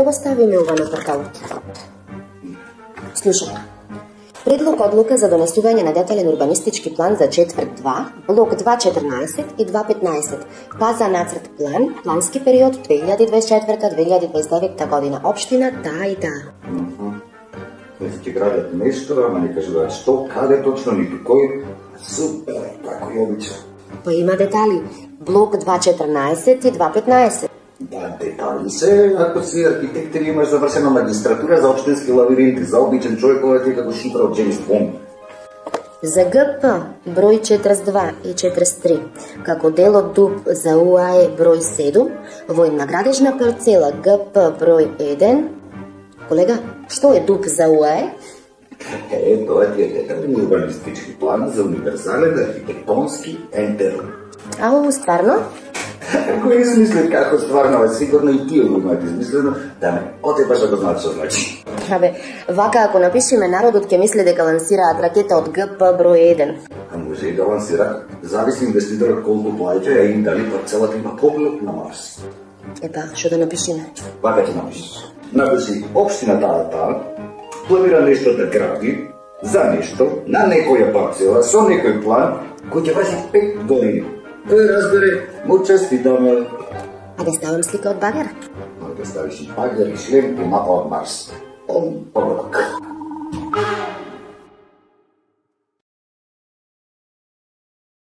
го ставиме ова на порталот? Слушај. Предлог одлука за донесување на детален урбанистички план за четврт 2, блок 2.14 и 2.15. База нацрт план, плански период 2024-2029 година. Општина таа и таа. Веќе ќе градат нешто, ама не кажуваат што, каде точно, ниту кој. Супер, како и обичај. Па има детали. Блок 2.14 и 2.15. Да, детали се, ако си архитект или имаш завршена магистратура за општински лабиринти, за обичен човек, ова ти е како шифра од Джеймс Бонд. За ГП број 42 и 43, како дел од ДУП за УАЕ број 7, во една градежна парцела ГП број 1. Колега, што е ДУП за УАЕ? Тоа ти е детален урбанистички план за универзален архитектонски ентерн. Ау, стварно? Ако измислят како стварно, е сигурно и тие го имаат измислено, да ме отебаш да го знаат што значи. Абе, вака ако напишеме, народот ќе мисли дека лансираат ракета од ГП број 1. А може и да лансира, зависи инвеститорот колку плаќа, а и дали парцелата има поглед на Марс. Епа, што да напишеме? Вака ќе напишеш. Напиши, општина таа планира нешто да гради, за нешто, на некоја парцела, со некој план, кој ќе важи 5 години. Тој разбере, му честитаме. А да ставам слика од багер? Да ставиш и багер, и шлем, и мапа од Марс. Он порок.